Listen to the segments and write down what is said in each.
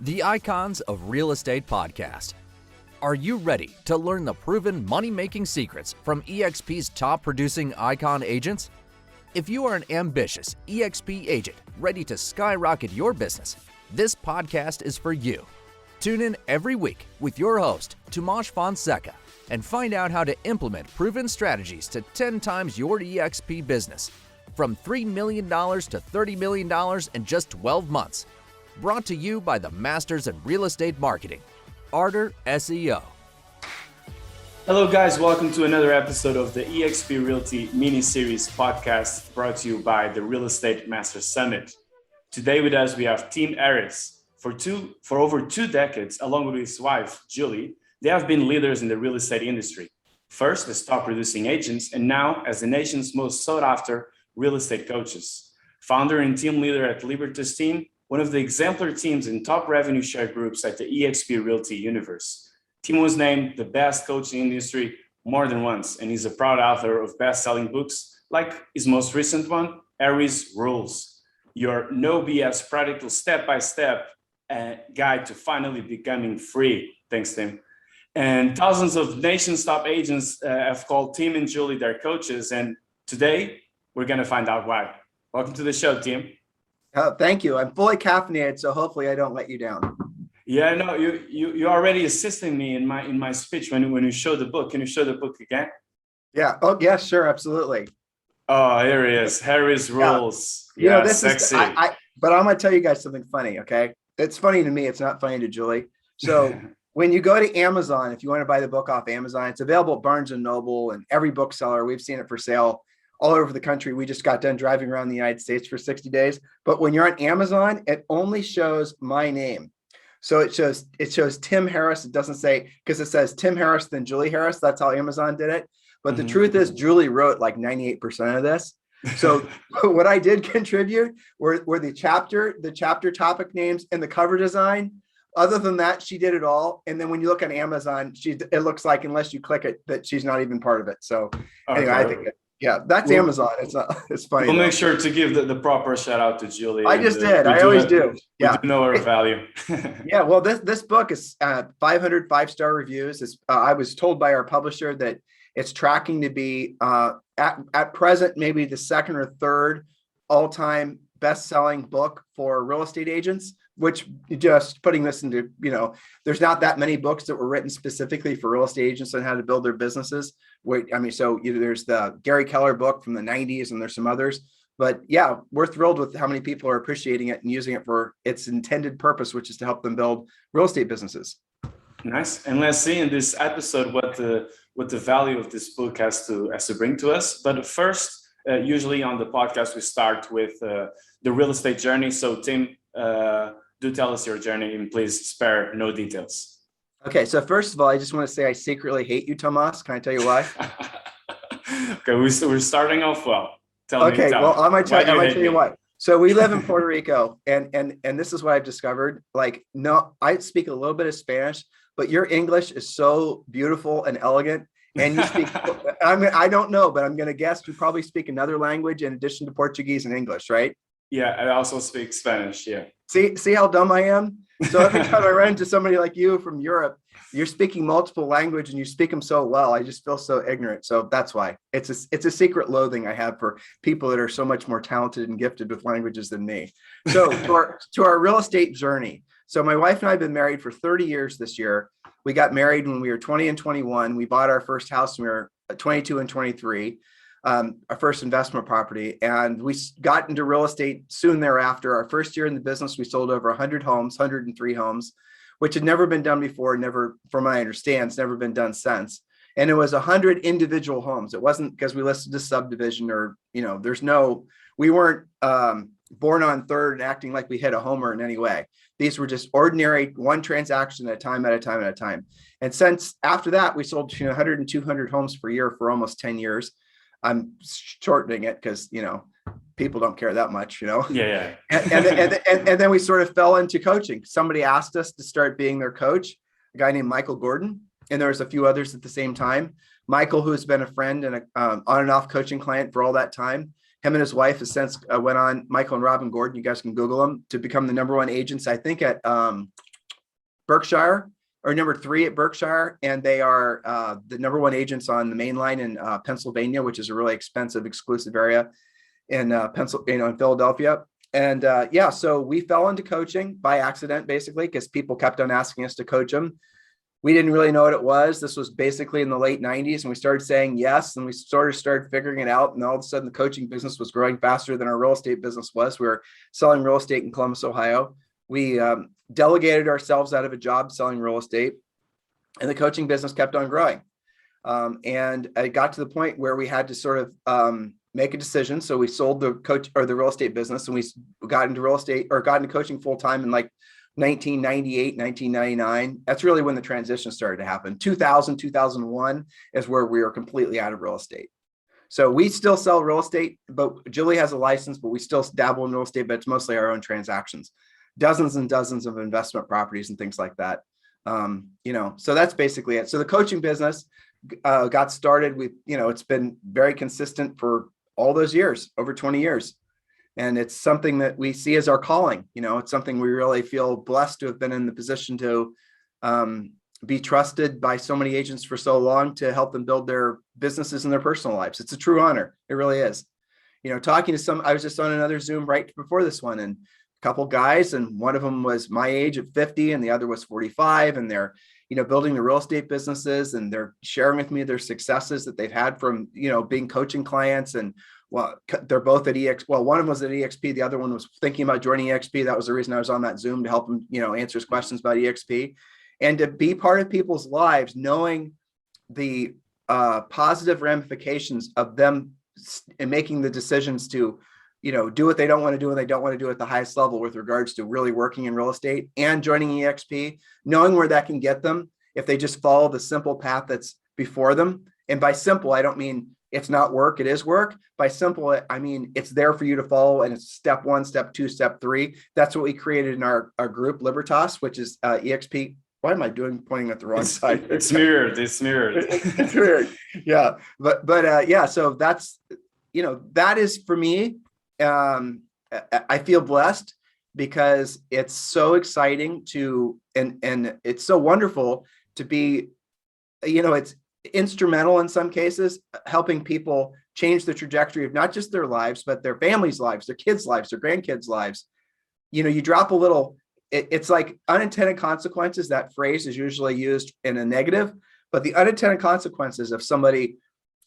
The Icons of Real Estate Podcast. Are you ready to learn the proven money-making secrets from eXp's top-producing icon agents? If you are an ambitious eXp agent ready to skyrocket your business, this podcast is for you. Tune in every week with your host, Tomasz Fonseca, and find out how to implement proven strategies to 10 times your eXp business, from $3 million to $30 million in just 12 months. Brought to you by the Masters in Real Estate Marketing, Arter SEO. Hello guys, welcome to another episode of the eXp Realty mini-series podcast brought to you by the Real Estate Masters Summit. Today with us we have Tim Harris. For over 2 decades, along with his wife, Julie, they have been leaders in the real estate industry. First as top producing agents, and now as the nation's most sought after real estate coaches. Founder and team leader at Libertas team, one of the exemplary teams in top revenue share groups at the eXp Realty universe. Tim was named the best coach in the industry more than once, and he's a proud author of best-selling books like his most recent one, Harry's Rules, your no BS practical step-by-step guide to finally becoming free. Thanks, Tim. And thousands of nation's top agents have called Tim and Julie their coaches, and today we're going to find out why. Welcome to the show, Tim. Thank you. I'm fully caffeinated, so hopefully I don't let you down. Yeah, no, you're already assisting me in my speech when you show the book. Can you show the book again? Yeah. Oh, yeah, sure, absolutely. Oh, here he is. Harry's Rules. Yeah, this sexy. But I'm going to tell you guys something funny, okay? It's funny to me. It's not funny to Julie. So when you go to Amazon, if you want to buy the book off Amazon, it's available at Barnes & Noble and every bookseller. We've seen it for sale all over the country. We just got done driving around the United States for 60 days. But when you're on Amazon, it only shows my name. So it shows Tim Harris. It doesn't say, because it says Tim Harris, then Julie Harris. That's how Amazon did it. But the truth is Julie wrote like 98% of this. So what I did contribute were the chapter topic names and the cover design. Other than that, she did it all. And then when you look on Amazon, it looks like, unless you click it, that she's not even part of it. So anyway, I think that's Amazon. It's funny. We'll make sure to give the proper shout out to Julie. I just did. I always do. Yeah. We do know her value. Yeah. Well, this book is 500 5-star reviews. I was told by our publisher that it's tracking to be at present, maybe the second or third all-time best-selling book for real estate agents, which, just putting this into, there's not that many books that were written specifically for real estate agents on how to build their businesses. There's the Gary Keller book from the 90s, and there's some others. But yeah, we're thrilled with how many people are appreciating it and using it for its intended purpose, which is to help them build real estate businesses. Nice. And let's see in this episode what the value of this book has to bring to us. But first, usually on the podcast, we start with the real estate journey. So Tim, do tell us your journey and please spare no details. Okay. So first of all, I just want to say I secretly hate you, Tomas. Can I tell you why? Okay. We're starting off well. Tell me. I might tell you why. So we live in Puerto Rico, and this is what I've discovered. No, I speak a little bit of Spanish, but your English is so beautiful and elegant. And you speak, I don't know, but I'm going to guess you probably speak another language in addition to Portuguese and English, right? Yeah, I also speak Spanish. Yeah. See how dumb I am? So every time I run into somebody like you from Europe, you're speaking multiple languages and you speak them so well. I just feel so ignorant. So that's why it's a secret loathing I have for people that are so much more talented and gifted with languages than me. So to our real estate journey. So my wife and I have been married for 30 years this year. We got married when we were 20 and 21. We bought our first house when we were 22 and 23, our first investment property. And we got into real estate soon thereafter. Our first year in the business, we sold over 100 homes, 103 homes, which had never been done before. Never, from what I understand, it's never been done since. And it was 100 individual homes. It wasn't because we listed a subdivision or, we weren't born on third and acting like we hit a homer in any way. These were just ordinary, one transaction at a time. And since after that, we sold 100 and 200 homes per year for almost 10 years. I'm shortening it because, people don't care that much, Yeah. And then we sort of fell into coaching. Somebody asked us to start being their coach, a guy named Michael Gordon. And there was a few others at the same time. Michael, who has been a friend and on and off coaching client for all that time. Him and his wife has since went on, Michael and Robin Gordon, you guys can Google them, to become the #1 agents, I think at Berkshire, or number 3 at Berkshire, and they are the number 1 agents on the main line in Pennsylvania, which is a really expensive, exclusive area in in Philadelphia. And so we fell into coaching by accident, basically, because people kept on asking us to coach them. We didn't really know what it was. This was basically in the late 90s, and we started saying yes, and we started figuring it out. And all of a sudden, the coaching business was growing faster than our real estate business was. We were selling real estate in Columbus, Ohio. We delegated ourselves out of a job selling real estate, and the coaching business kept on growing. And it got to the point where we had to sort of make a decision. So we sold the real estate business, and we got into real estate, or got into coaching full time in like 1998, 1999. That's really when the transition started to happen. 2000, 2001 is where we were completely out of real estate. So we still sell real estate, but Julie has a license, but we still dabble in real estate, but it's mostly our own transactions, dozens and dozens of investment properties and things like that. So that's basically it. So the coaching business got started with, it's been very consistent for all those years, over 20 years. And it's something that we see as our calling. It's something we really feel blessed to have been in the position to be trusted by so many agents for so long to help them build their businesses and their personal lives. It's a true honor. It really is. Talking to I was just on another Zoom right before this one, and a couple guys, and one of them was my age at 50 and the other was 45. And they're, building the real estate businesses, and they're sharing with me their successes that they've had from, being coaching clients. And well, they're both at well, one of them was at EXP. The other one was thinking about joining EXP. That was the reason I was on that Zoom, to help them, answer his questions about EXP, and to be part of people's lives, knowing the positive ramifications of them and making the decisions to, do what they don't want to do, and they don't want to do at the highest level with regards to really working in real estate and joining EXP, knowing where that can get them if they just follow the simple path that's before them. And by simple, I don't mean it's not work, it is work. By simple, I mean, it's there for you to follow, and it's step 1, step 2, step 3. That's what we created in our group, Libertas, which is EXP. Why am I pointing at the wrong side? It's mirrored. It's mirrored. Yeah. But so that's, that is for me. I feel blessed because it's so exciting and it's so wonderful to be, it's instrumental in some cases, helping people change the trajectory of not just their lives, but their families' lives, their kids' lives, their grandkids' lives. You drop a little, it's like unintended consequences. That phrase is usually used in a negative, but the unintended consequences of somebody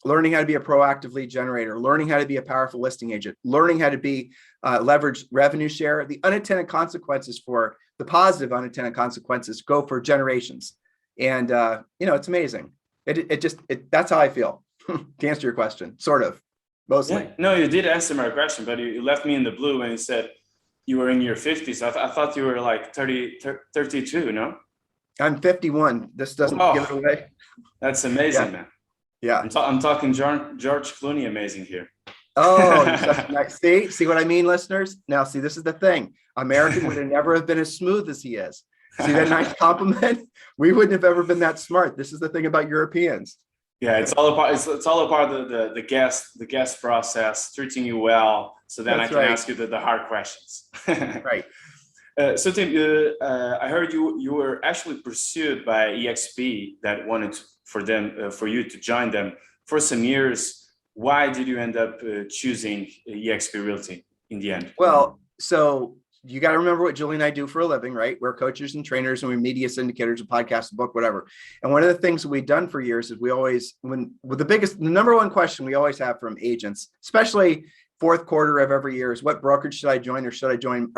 learning how to be a proactive lead generator, learning how to be a powerful listing agent, learning how to be leverage revenue share, the unintended consequences for the positive unintended consequences go for generations. And, it's amazing. That's how I feel to answer your question, sort of, mostly. Yeah. No, you did answer my question, but you left me in the blue when you said you were in your 50s. I thought you were like 32, no? I'm 51. This doesn't give it away. That's amazing, man. Yeah. I'm talking George Clooney amazing here. Oh, see what I mean, listeners? Now, see, this is the thing. American would have never have been as smooth as he is. See that nice compliment? We wouldn't have ever been that smart. This is the thing about Europeans. Yeah, it's all about the guest process, treating you well, so then I can ask you the hard questions. Right. So Tim, I heard you were actually pursued by EXP that wanted for you to join them for some years. Why did you end up choosing EXP Realty in the end? Well, so you got to remember what Julie and I do for a living, right? We're coaches and trainers, and we're media syndicators, a podcast, a book, whatever. And one of the things that we've done for years is the number one question we always have from agents, especially fourth quarter of every year, is what brokerage should I join, or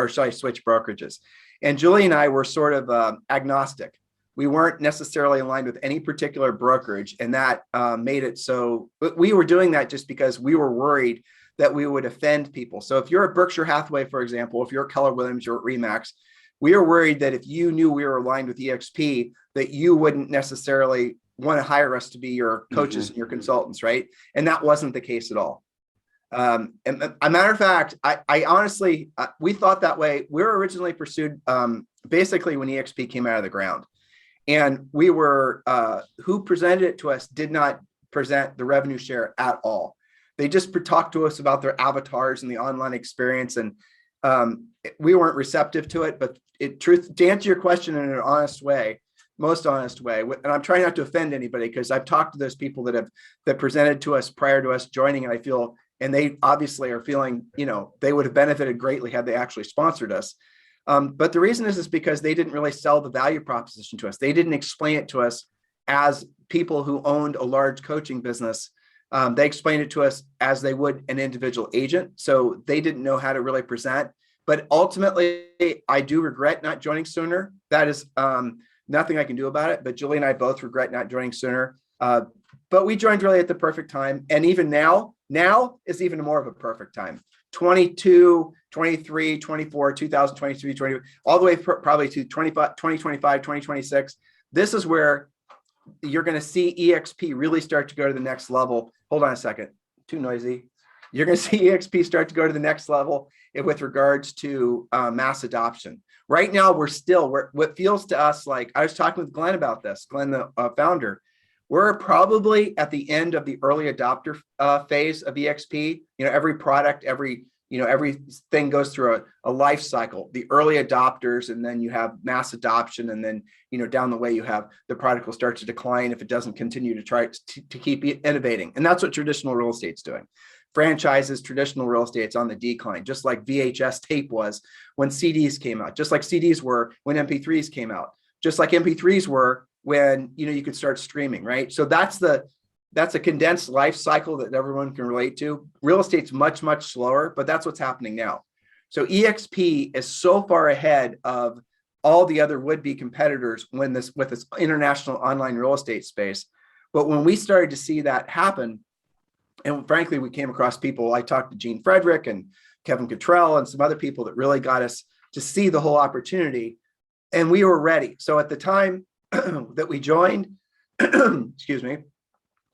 should I switch brokerages? And Julie and I were sort of agnostic. We weren't necessarily aligned with any particular brokerage, and that made it so. But we were doing that just because we were worried that we would offend people. So if you're at Berkshire Hathaway, for example, if you're at Keller Williams, you're at Remax, we are worried that if you knew we were aligned with EXP, that you wouldn't necessarily want to hire us to be your coaches and your consultants, right? And that wasn't the case at all. And a matter of fact, I honestly, we thought that way. We were originally pursued basically when EXP came out of the ground. And we were, who presented it to us did not present the revenue share at all. They just talked to us about their avatars and the online experience. And we weren't receptive to it, but truth, to answer your question in an honest way, most honest way, and I'm trying not to offend anybody, because I've talked to those people that presented to us prior to us joining, and I feel, and they obviously are feeling, they would have benefited greatly had they actually sponsored us. But the reason is because they didn't really sell the value proposition to us. They didn't explain it to us as people who owned a large coaching business. They explained it to us as they would an individual agent. So they didn't know how to really present. But ultimately, I do regret not joining sooner. That is nothing I can do about it. But Julie and I both regret not joining sooner. But we joined really at the perfect time. And even now is even more of a perfect time. 22, 23, 24, 2023, 20, all the way probably to 2025, 2026. This is where you're going to see EXP really start to go to the next level. Hold on a second. Too noisy. You're going to see EXP start to go to the next level with regards to mass adoption. Right now, we're what feels to us like, I was talking with Glenn about this, Glenn, the founder. We're probably at the end of the early adopter phase of EXP. Every product, everything goes through a life cycle. The early adopters, and then you have mass adoption, and then down the way you have the product will start to decline if it doesn't continue to try to keep innovating. And that's what traditional real estate's doing. Franchises, traditional real estate's on the decline, just like VHS tape was when CDs came out, just like CDs were when MP3s came out, just like MP3s were when you could start streaming, right? So that's a condensed life cycle that everyone can relate to. Real estate's much, much slower, but that's what's happening now. So EXP is so far ahead of all the other would-be competitors with this international online real estate space. But when we started to see that happen, and frankly, we came across people, I talked to Gene Frederick and Kevin Cottrell and some other people that really got us to see the whole opportunity, and we were ready. So at the time that we joined, excuse me,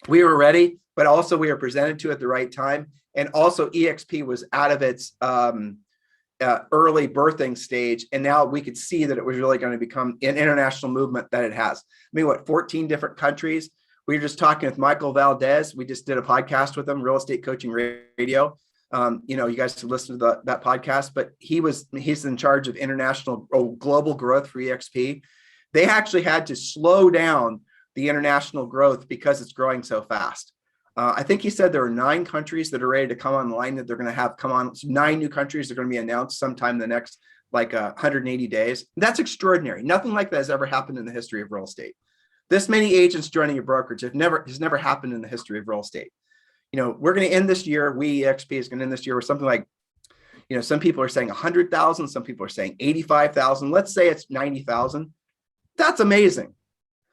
we were ready, but also we were presented to at the right time. And also EXP was out of its early birthing stage. And now we could see that it was really going to become an international movement that it has. 14 different countries. We were just talking with Michael Valdez. We just did a podcast with him, Real Estate Coaching Radio. You guys should listen to that podcast, but he's in charge of international or global growth for EXP. They actually had to slow down the international growth because it's growing so fast. I think he said there are 9 countries that are ready to come online, that they're going to have come on. 9 new countries that are going to be announced sometime in the next 180 days. That's extraordinary. Nothing like that has ever happened in the history of real estate. This many agents joining a brokerage has never happened in the history of real estate. We're going to end this year. EXP is going to end this year with something like, some people are saying 100,000, some people are saying 85,000. Let's say it's 90,000. That's amazing.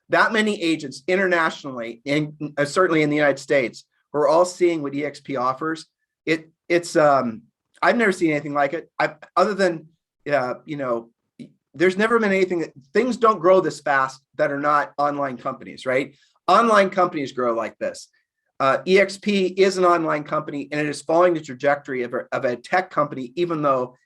That many agents internationally, and certainly in the United States, who are all seeing what EXP offers. It's I've never seen anything like it. Other than there's never been anything. Things don't grow this fast that are not online companies, right? Online companies grow like this. EXP is an online company, and it is following the trajectory of a tech company, even though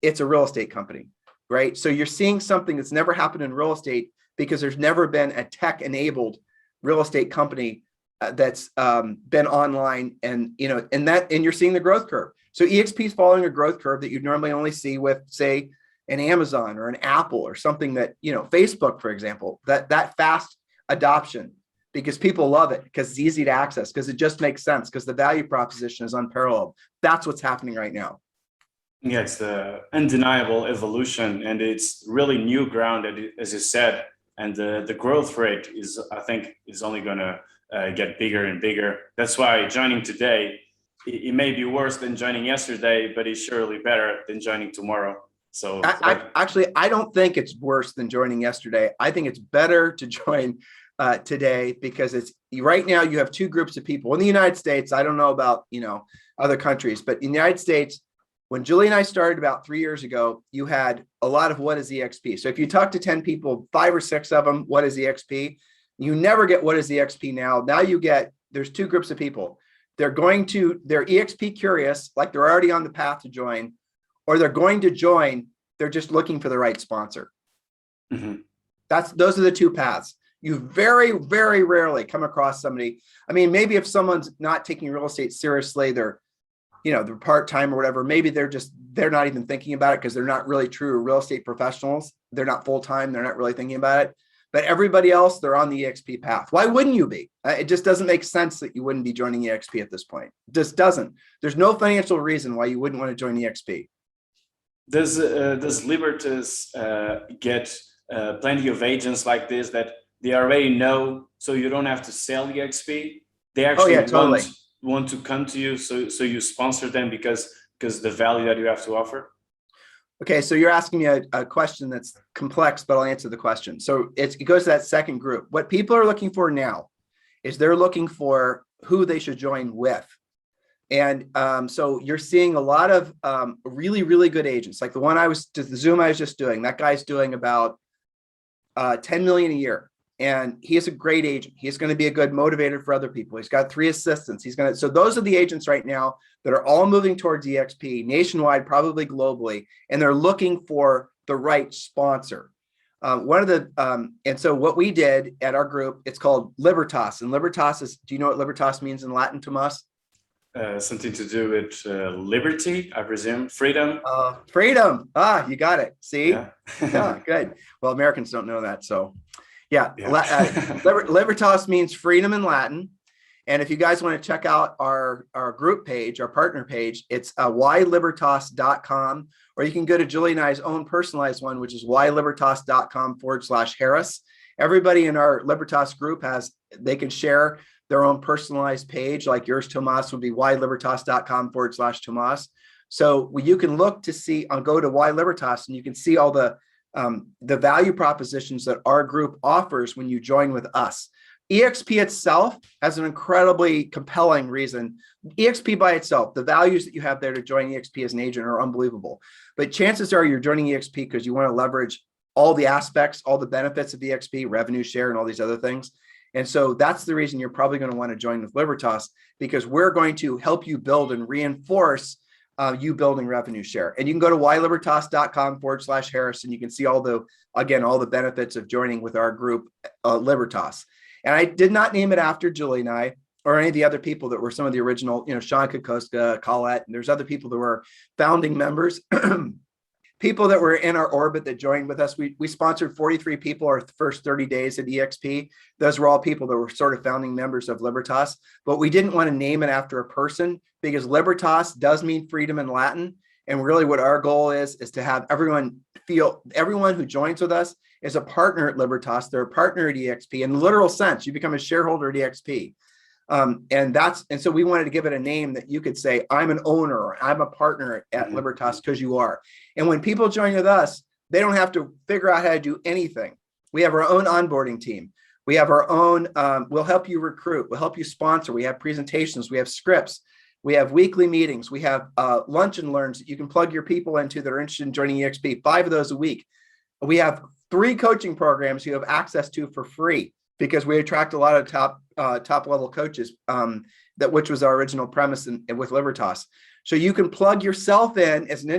it's a real estate company, right? So you're seeing something that's never happened in real estate, because there's never been a tech-enabled real estate company that's been online, and you're seeing the growth curve. So EXP is following a growth curve that you'd normally only see with, say, an Amazon or an Apple or something that, Facebook, for example, that fast adoption, because people love it, because it's easy to access, because it just makes sense, because the value proposition is unparalleled. That's what's happening right now. Yeah, it's the undeniable evolution, and it's really new ground, as you said. And the growth rate I think, is only going to get bigger and bigger. That's why joining today, it may be worse than joining yesterday, but it's surely better than joining tomorrow. So I don't think it's worse than joining yesterday. I think it's better to join today, because it's right now you have 2 groups of people in the United States. I don't know about other countries, but in the United States, when Julie and I started about 3 years ago, you had a lot of what is EXP. So if you talk to 10 people, 5 or 6 of them, what is EXP? You never get what is EXP now. Now there's 2 groups of people. They're EXP curious, like they're already on the path to join, or they're going to join. They're just looking for the right sponsor. Mm-hmm. Those are the 2 paths. You very, very rarely come across somebody. Maybe if someone's not taking real estate seriously, they're part-time or whatever, maybe they're just they're not even thinking about it because they're not really true real estate professionals. They're not full-time. They're not really thinking about it. But everybody else, they're on the EXP path. Why wouldn't you be? It just doesn't make sense that you wouldn't be joining EXP at this point. It just doesn't. There's no financial reason why you wouldn't want to join EXP. Does Libertas get plenty of agents like this that they already know, so you don't have to sell EXP? They actually totally. want to come to you, so you sponsor them because the value that you have to offer? Okay, so you're asking me a question that's complex, but I'll answer the question. So it goes to that second group. What people are looking for now is they're looking for who they should join with. And so you're seeing a lot of really, really good agents, like the Zoom I was just doing. That guy's doing about 10 million a year. And he is a great agent. He's going to be a good motivator for other people. He's got 3 assistants. So those are the agents right now that are all moving towards EXP nationwide, probably globally, and they're looking for the right sponsor. And so what we did at our group, it's called Libertas. And Libertas is, do you know what Libertas means in Latin, Tomas? Something to do with liberty, I presume, freedom. Freedom. You got it. See? Yeah. Good. Well, Americans don't know that. So yeah. Libertas means freedom in Latin. And if you guys want to check out our group page, our partner page, it's whylibertas.com, or you can go to Julie and I's own personalized one, which is whylibertas.com/Harris. Everybody in our Libertas group they can share their own personalized page, like yours, Tomas, would be whylibertas.com/Tomas. So you can look to see, go to Why Libertas, and you can see all the value propositions that our group offers when you join with us. EXP itself has an incredibly compelling reason. EXP by itself, the values that you have there to join EXP as an agent are unbelievable. But chances are you're joining EXP because you want to leverage all the aspects, all the benefits of EXP, revenue share, and all these other things. And so that's the reason you're probably going to want to join with Libertas, because we're going to help you build and reinforce you building revenue share. And you can go to whylibertas.com/Harris, and you can see all the benefits of joining with our group, Libertas. And I did not name it after Julie and I, or any of the other people that were some of the original, Sean Kokoska, Colette, and there's other people that were founding members, people that were in our orbit that joined with us. We sponsored 43 people our first 30 days at EXP. Those were all people that were sort of founding members of Libertas, but we didn't want to name it after a person, because Libertas does mean freedom in Latin. And really what our goal is to have everyone who joins with us is a partner at Libertas. They're a partner at EXP in the literal sense. You become a shareholder at EXP. And so we wanted to give it a name that you could say, I'm an owner, or I'm a partner at Libertas, because you are. And when people join with us, they don't have to figure out how to do anything. We have our own onboarding team. We have our own, we'll help you recruit, we'll help you sponsor. We have presentations, we have scripts, we have weekly meetings, we have lunch and learns that you can plug your people into that are interested in joining EXP, 5 of those a week. We have 3 coaching programs you have access to for free, because we attract a lot of top level coaches, which was our original premise with Libertas. So you can plug yourself in as an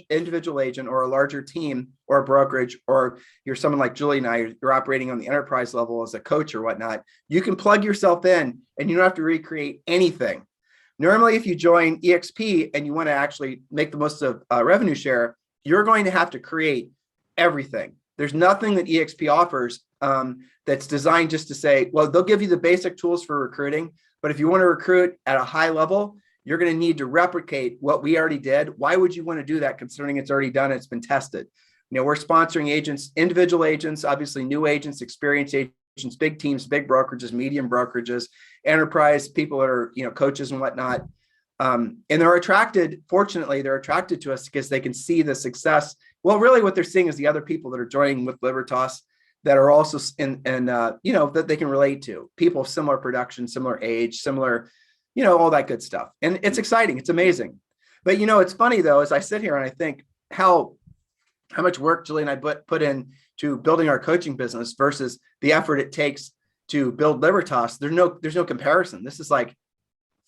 individual agent, or a larger team, or a brokerage, or you're someone like Julie and I, you're operating on the enterprise level as a coach or whatnot. You can plug yourself in and you don't have to recreate anything. Normally, if you join EXP and you want to actually make the most of revenue share, you're going to have to create everything. There's nothing that EXP offers that's designed just to say, well, they'll give you the basic tools for recruiting, but if you want to recruit at a high level, you're going to need to replicate what we already did. Why would you want to do that, considering it's already done? It's been tested. We're sponsoring agents, individual agents, obviously new agents, experienced agents, big teams, big brokerages, medium brokerages, enterprise people that are, coaches and whatnot. And they're attracted to us because they can see the success. Well, really what they're seeing is the other people that are joining with Libertas that are also that they can relate to, people of similar production, similar age, similar, all that good stuff. And it's exciting. It's amazing. But, it's funny though, as I sit here and I think how much work Julie and I put in to building our coaching business versus the effort it takes to build Libertas. There's no comparison. This is like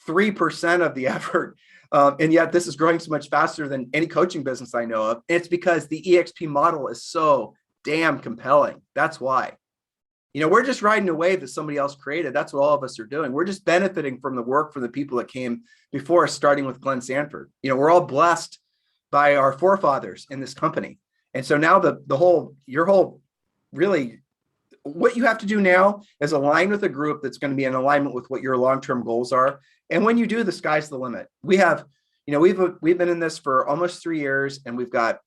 3% of the effort. And yet this is growing so much faster than any coaching business I know of. It's because the EXP model is so damn compelling. That's why. We're just riding a wave that somebody else created. That's what all of us are doing. We're just benefiting from the work from the people that came before us, starting with Glenn Sanford. We're all blessed by our forefathers in this company. And so now really, what you have to do now is align with a group that's going to be in alignment with what your long-term goals are. And when you do, the sky's the limit. We've been in this for almost 3 years, and we've got,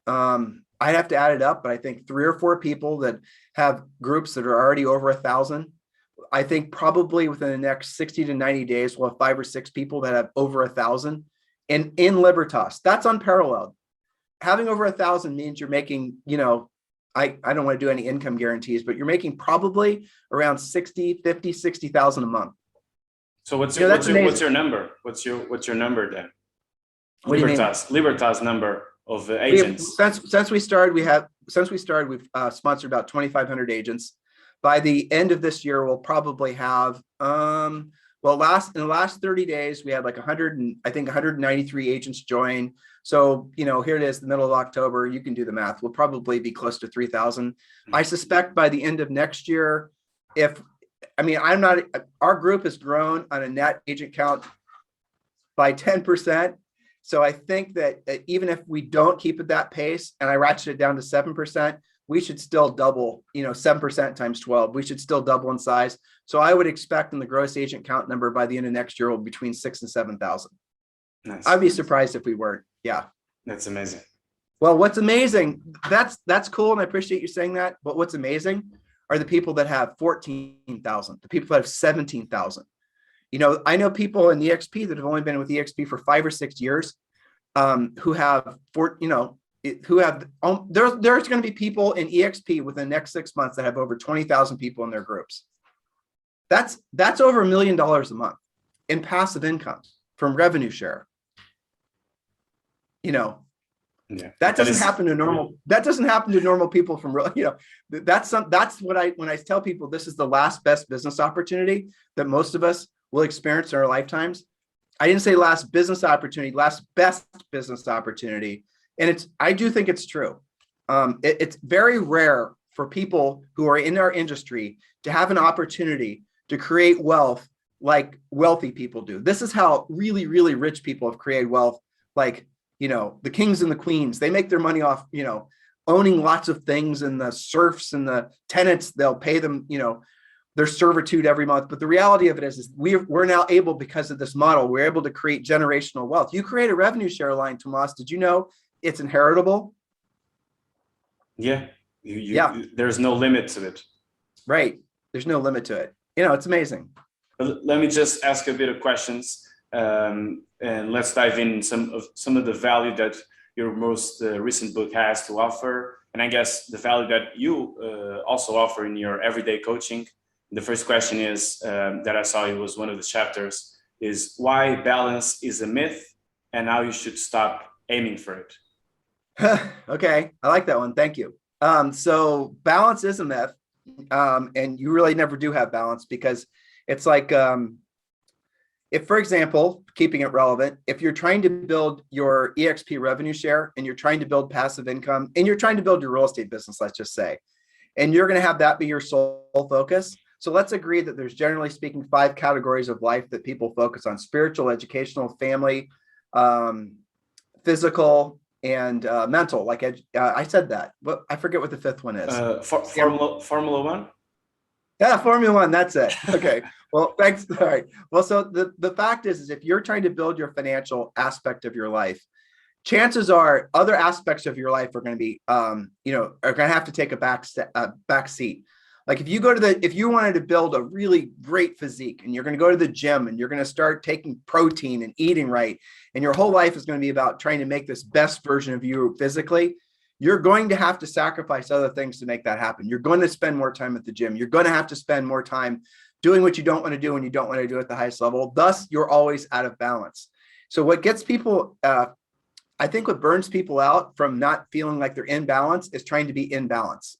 I'd have to add it up, but I think 3 or 4 people that have groups that are already over 1,000. I think probably within the next 60 to 90 days, we'll have 5 or 6 people that have over 1,000. And in Libertas, that's unparalleled. Having over 1,000 means you're making, I don't want to do any income guarantees, but you're making probably around 60,000 a month. So what's your number? What's your number then? Libertas number of agents. Since we started, we've sponsored about 2,500 agents. By the end of this year, we'll probably have, in the last 30 days, we had like 193 agents join. So, here it is, the middle of October, you can do the math. We'll probably be close to 3,000. I suspect by the end of next year, our group has grown on a net agent count by 10%. So I think that even if we don't keep at that pace and I ratchet it down to 7%, we should still double, 7% times 12. We should still double in size. So I would expect in the gross agent count number by the end of next year will be between 6,000 and 7,000. Nice. I'd be surprised if we weren't. Yeah. That's amazing. Well, what's amazing, that's cool. And I appreciate you saying that. But what's amazing are the people that have 14,000, the people that have 17,000. I know people in EXP that have only been with EXP for 5 or 6 years, who have, there's going to be people in EXP within the next 6 months that have over 20,000 people in their groups. That's over $1 million a month in passive income from revenue share. That doesn't happen to normal people from real, that's when I tell people this is the last best business opportunity that most of us will experience in our lifetimes. I didn't say last business opportunity, last best business opportunity. And I do think it's true. It's very rare for people who are in our industry to have an opportunity to create wealth like wealthy people do. This is how really, really rich people have created wealth. Like, the kings and the queens, they make their money off, owning lots of things, and the serfs and the tenants, they'll pay them, their servitude every month. But the reality of it is we're now able, because of this model, we're able to create generational wealth. You create a revenue share line, Tomas. Did you know it's inheritable? Yeah. There's no limit to it. Right. There's no limit to it. It's amazing. Let me just ask a bit of questions, and let's dive in some of the value that your most recent book has to offer, and I guess the value that you also offer in your everyday coaching. The first question is that I saw it was one of the chapters, is why balance is a myth and how you should stop aiming for it. Okay, I like that one. Thank you. So balance is a myth, and you really never do have balance, because it's like, if, for example, keeping it relevant, if you're trying to build your EXP revenue share and you're trying to build passive income and you're trying to build your real estate business, let's just say, and you're going to have that be your sole focus. So let's agree that there's, generally speaking, 5 categories of life that people focus on: spiritual, educational, family, physical, and mental. Like I said that, but I forget what the 5th one is. Formula One? Yeah, Formula One, that's it. Okay. Well, thanks. All right. Well, so the fact is if you're trying to build your financial aspect of your life, chances are other aspects of your life are going to be, are going to have to take a back seat. Like if you wanted to build a really great physique and you're going to go to the gym and you're going to start taking protein and eating right, and your whole life is going to be about trying to make this best version of you physically, you're going to have to sacrifice other things to make that happen. You're going to spend more time at the gym. You're going to have to spend more time doing what you don't want to do when you don't want to do it at the highest level. Thus, you're always out of balance. So what gets people, I think what burns people out from not feeling like they're in balance is trying to be in balance.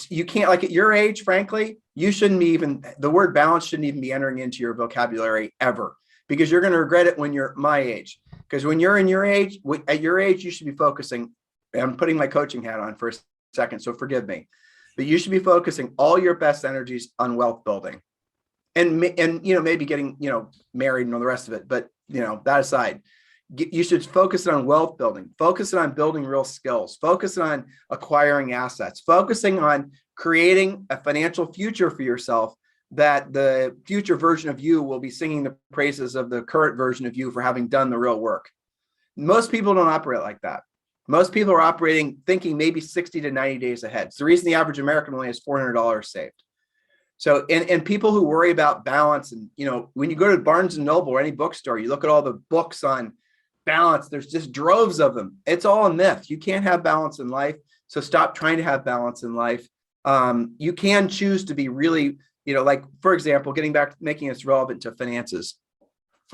You can't, like at your age, frankly, you shouldn't be even, the word balance shouldn't even be entering into your vocabulary ever, because you're going to regret it when you're my age. Because when you're in your age, at your age, you should be focusing, I'm putting my coaching hat on for a second, so forgive me, but you should be focusing all your best energies on wealth building and maybe getting, married and all the rest of it. But, that aside, You should focus on wealth building, focusing on building real skills, focusing on acquiring assets, focusing on creating a financial future for yourself that the future version of you will be singing the praises of the current version of you for having done the real work. Most people don't operate like that. Most people are operating thinking maybe 60 to 90 days ahead. It's the reason the average American only has $400 saved. So, and people who worry about balance, and, you know, when you go to Barnes and Noble or any bookstore, you look at all the books on balance, there's just droves of them. It's all a myth. You can't have balance in life. So stop trying to have balance in life. You can choose to be really, you know, like, for example, getting back to making this relevant to finances.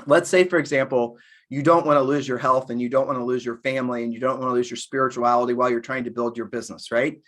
Let's say, for example, you don't want to lose your health and you don't want to lose your family and you don't want to lose your spirituality while you're trying to build your business, right?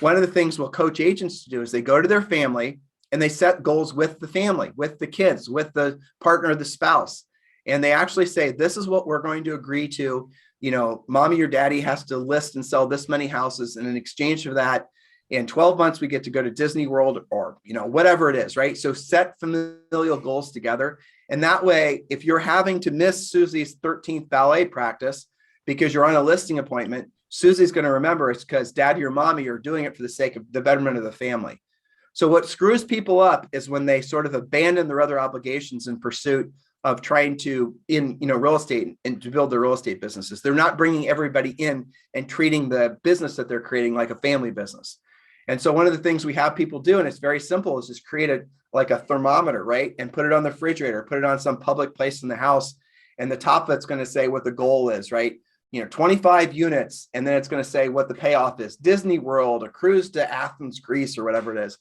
One of the things we'll coach agents to do is they go to their family and they set goals with the family, with the kids, with the partner, the spouse. And they actually say, this is what we're going to agree to. You know, mommy or daddy has to list and sell this many houses. And in exchange for that, in 12 months, we get to go to Disney World or, you know, whatever it is, right? So set familial goals together. And that way, if you're having to miss Susie's 13th ballet practice because you're on a listing appointment, Susie's going to remember it's because daddy or mommy are doing it for the sake of the betterment of the family. So what screws people up is when they sort of abandon their other obligations in pursuit of trying to, real estate and to build their real estate businesses. They're not bringing everybody in and treating the business that they're creating like a family business. And so one of the things we have people do, and it's very simple, is just create like a thermometer, right? And put it on the refrigerator, put it on some public place in the house. And the top that's going to say what the goal is, right? 25 units. And then it's going to say what the payoff is: Disney World, a cruise to Athens, Greece, or whatever it is.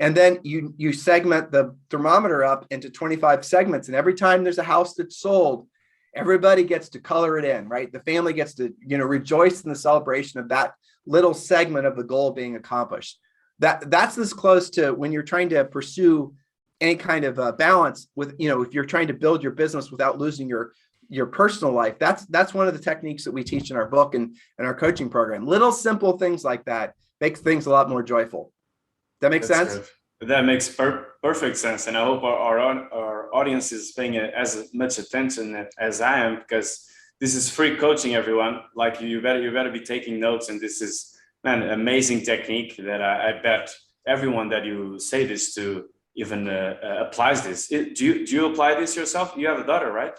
And then you segment the thermometer up into 25 segments. And every time there's a house that's sold, everybody gets to color it in, right? The family gets to, rejoice in the celebration of that little segment of the goal being accomplished. That's as close to when you're trying to pursue any kind of balance with, if you're trying to build your business without losing your personal life. That's one of the techniques that we teach in our book and our coaching program. Little simple things like that make things a lot more joyful. That makes sense? Good. That makes perfect sense. And I hope our audience is paying as much attention as I am, because this is free coaching, everyone. Like, you better be taking notes. And this is, man, amazing technique that I bet everyone that you say this to even applies this. Do you apply this yourself? You have a daughter, right?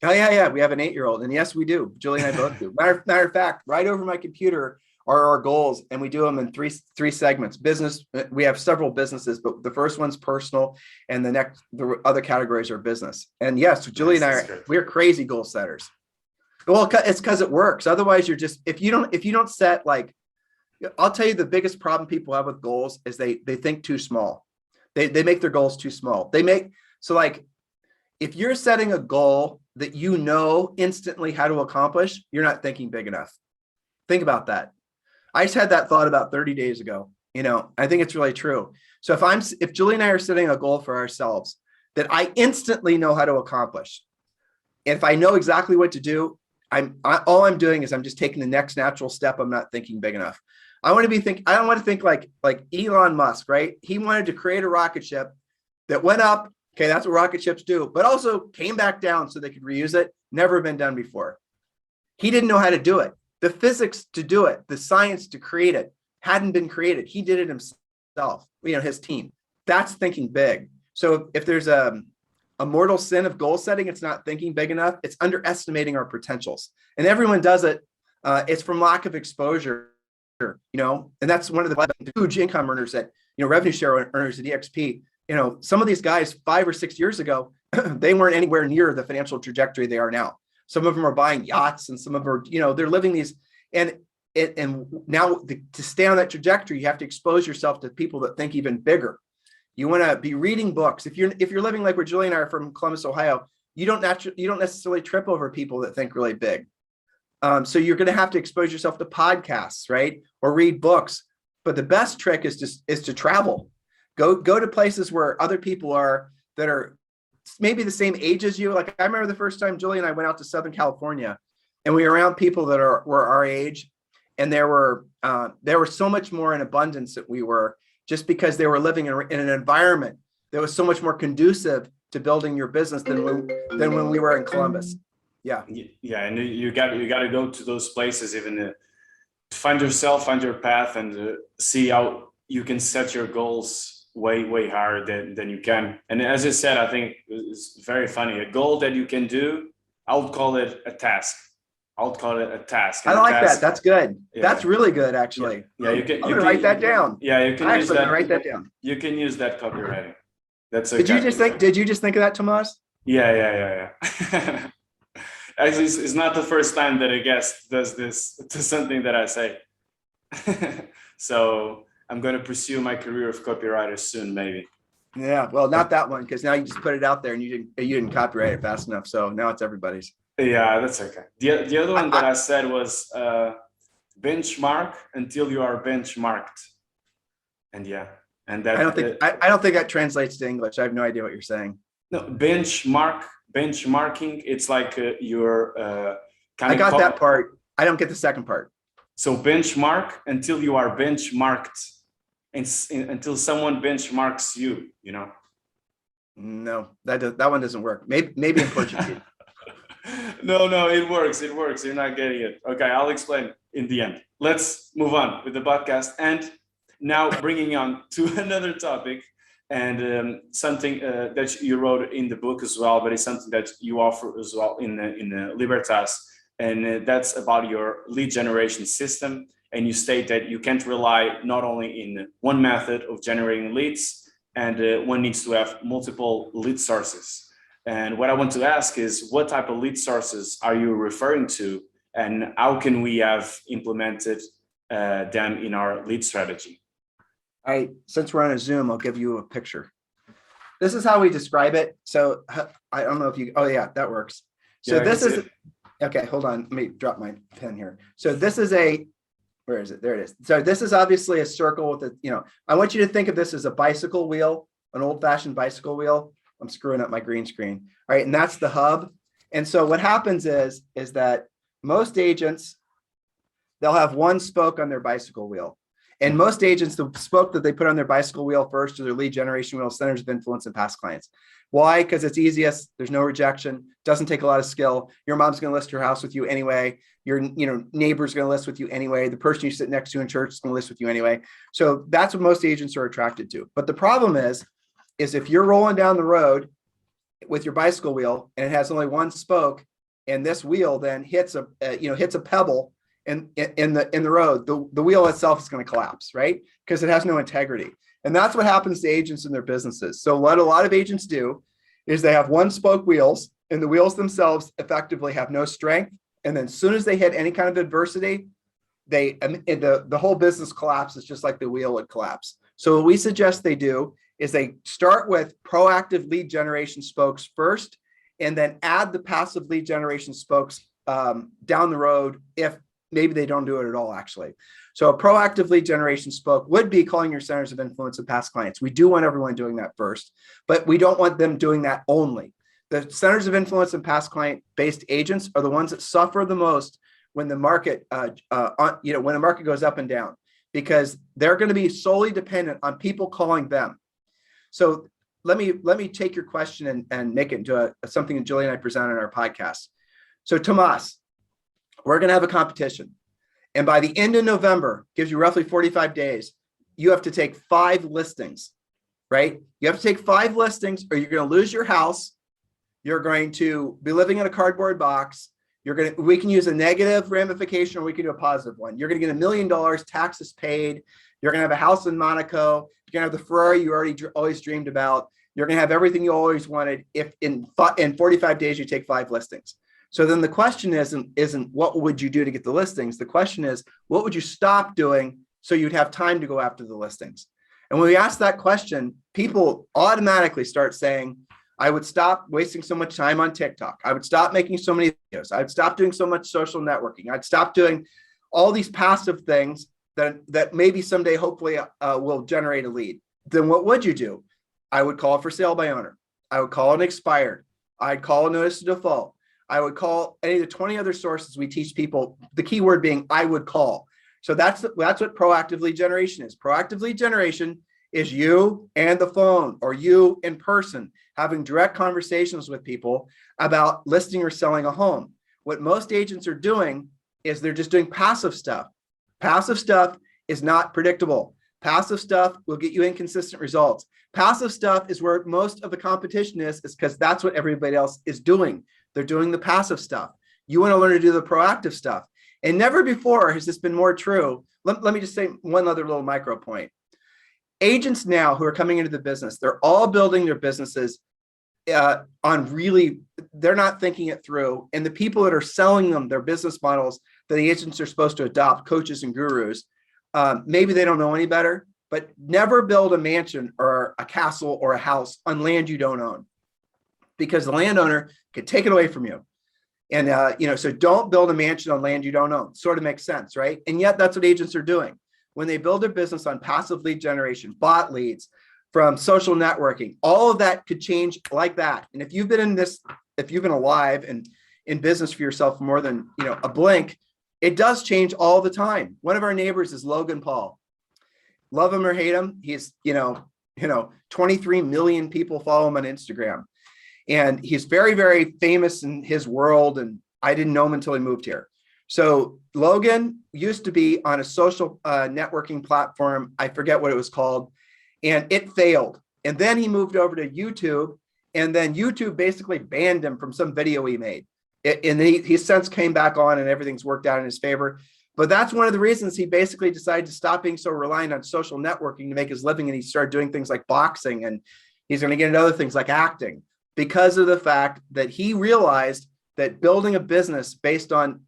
Oh, yeah. We have an 8-year-old. And yes, we do. Julie and I both do. Matter of fact, right over my computer are our goals, and we do them in three segments. Business, we have several businesses, but the first one's personal, and the other categories are business. And yes, Julie and I, we're crazy goal setters. Well, it's because it works. Otherwise, you're just, if you don't set, like, I'll tell you, the biggest problem people have with goals is they think too small. They make their goals too small. So like, if you're setting a goal that you know instantly how to accomplish, you're not thinking big enough. Think about that. I just had that thought about 30 days ago. I think it's really true. So if Julie and I are setting a goal for ourselves that I instantly know how to accomplish, and if I know exactly what to do, all I'm doing is I'm just taking the next natural step. I'm not thinking big enough. I don't want to think like Elon Musk, right? He wanted to create a rocket ship that went up. Okay, that's what rocket ships do, but also came back down so they could reuse it. Never been done before. He didn't know how to do it. The physics to do it, the science to create it hadn't been created. He did it himself, his team. That's thinking big. So if there's a mortal sin of goal setting, it's not thinking big enough. It's underestimating our potentials. And everyone does it. It's from lack of exposure, and that's one of the huge income earners revenue share earners at EXP. Some of these guys 5 or 6 years ago, they weren't anywhere near the financial trajectory they are now. Some of them are buying yachts, and some of them are, they're living these. And now to stay on that trajectory, you have to expose yourself to people that think even bigger. You want to be reading books. If you're living like where Julie and I are from, Columbus, Ohio, you don't necessarily trip over people that think really big. So you're going to have to expose yourself to podcasts, right? Or read books. But the best trick is to travel. Go to places where other people are that are maybe the same age as you. Like, I remember the first time Julie and I went out to Southern California, and we were around people that were our age, and there were so much more in abundance that we were, just because they were living in an environment that was so much more conducive to building your business than when we were in Columbus. Yeah. Yeah, and you got to go to those places even to find yourself, find your path, and see how you can set your goals way higher than you can. And as I said, I think it's very funny. A goal that you can do, I would call it a task. I would call it a task. I like that. That's good. Yeah. That's really good, actually. Yeah, you can. I'm gonna write that down. Yeah, you can use that. Write that down. You can use that copywriting. That's okay. Did you just think of that, Tomas? Yeah. Actually, it's not the first time that a guest does this to something that I say. So I'm going to pursue my career of copywriter soon, maybe. Yeah, well, not that one, because now you just put it out there and you didn't copyright it fast enough. So now it's everybody's. Yeah, that's okay. The other one that I said was benchmark until you are benchmarked. And yeah, and that I don't think that translates to English. I have no idea what you're saying. No, benchmarking. It's like you're I got that part. I don't get the second part. So benchmark until you are benchmarked, until someone benchmarks you. You know. No, that one doesn't work. Maybe in Portuguese. No, it works. You're not getting it. Okay, I'll explain in the end. Let's move on with the podcast, and now bringing on to another topic, and something that you wrote in the book as well, but it's something that you offer as well in Libertas, and that's about your lead generation system. And you state that you can't rely not only in one method of generating leads, and one needs to have multiple lead sources. And what I want to ask is, what type of lead sources are you referring to, and how can we have implemented them in our lead strategy? All right, since we're on a Zoom, I'll give you a picture. This is how we describe it. So I don't know if you, oh yeah, that works. So yeah, this is, okay, hold on, let me drop my pen here. So this is where is it? There it is. So this is obviously a circle with a, I want you to think of this as a bicycle wheel, an old-fashioned bicycle wheel. I'm screwing up my green screen. All right, and that's the hub. And so what happens is that most agents, they'll have one spoke on their bicycle wheel. And most agents, the spoke that they put on their bicycle wheel first are their lead generation wheel, centers of influence, and past clients. Why? Because it's easiest. There's no rejection. Doesn't take a lot of skill. Your mom's going to list her house with you anyway. Your neighbor's going to list with you anyway. The person you sit next to in church is going to list with you anyway. So that's what most agents are attracted to. But the problem is if you're rolling down the road with your bicycle wheel and it has only one spoke, and this wheel then hits a pebble in the road, the wheel itself is going to collapse, right? Because it has no integrity. And that's what happens to agents in their businesses. So what a lot of agents do is they have one spoke wheels, and the wheels themselves effectively have no strength. And then as soon as they hit any kind of adversity, the whole business collapses, just like the wheel would collapse. So what we suggest they do is they start with proactive lead generation spokes first, and then add the passive lead generation spokes down the road if maybe they don't do it at all, actually. So a proactive lead generation spoke would be calling your centers of influence and past clients. We do want everyone doing that first, but we don't want them doing that only. The centers of influence and past client-based agents are the ones that suffer the most when the market, when the market goes up and down, because they're going to be solely dependent on people calling them. So let me take your question and make it into something that Julie and I present on our podcast. So Tomas, we're going to have a competition. And by the end of November, gives you roughly 45 days, you have to take 5 listings, right? You have to take 5 listings, or you're going to lose your house. You're going to be living in a cardboard box. We can use a negative ramification, or we can do a positive one. You're going to get $1 million, taxes paid. You're going to have a house in Monaco. You're going to have the Ferrari you always dreamed about. You're going to have everything you always wanted if in 45 days you take 5 listings. So then the question isn't what would you do to get the listings? The question is, what would you stop doing so you'd have time to go after the listings? And when we ask that question, people automatically start saying, I would stop wasting so much time on TikTok. I would stop making so many videos. I'd stop doing so much social networking. I'd stop doing all these passive things that maybe someday, hopefully, will generate a lead. Then what would you do? I would call for sale by owner. I would call an expired. I'd call a notice to default. I would call any of the 20 other sources we teach people, the key word being I would call. So that's what proactive lead generation is. Proactive lead generation is you and the phone, or you in person, having direct conversations with people about listing or selling a home. What most agents are doing is they're just doing passive stuff. Passive stuff is not predictable. Passive stuff will get you inconsistent results. Passive stuff is where most of the competition is because that's what everybody else is doing. They're doing the passive stuff. You want to learn to do the proactive stuff. And never before has this been more true. Let me just say one other little micro point. Agents now who are coming into the business, they're all building their businesses on really, they're not thinking it through. And the people that are selling them their business models that the agents are supposed to adopt, coaches and gurus, maybe they don't know any better, but never build a mansion or a castle or a house on land you don't own, because the landowner could take it away from you. And, so don't build a mansion on land you don't own. Sort of makes sense, right? And yet that's what agents are doing. When they build their business on passive lead generation, bot leads, from social networking, all of that could change like that. And if you've been alive and in business for yourself for more than, a blink, it does change all the time. One of our neighbors is Logan Paul. Love him or hate him. He's, 23 million people follow him on Instagram. And he's very, very famous in his world. And I didn't know him until he moved here. So Logan used to be on a social networking platform. I forget what it was called. And it failed. And then he moved over to YouTube. And then YouTube basically banned him from some video he made. And he since came back on and everything's worked out in his favor. But that's one of the reasons he basically decided to stop being so reliant on social networking to make his living. And he started doing things like boxing, and he's going to get into other things like acting, because of the fact that he realized that building a business based on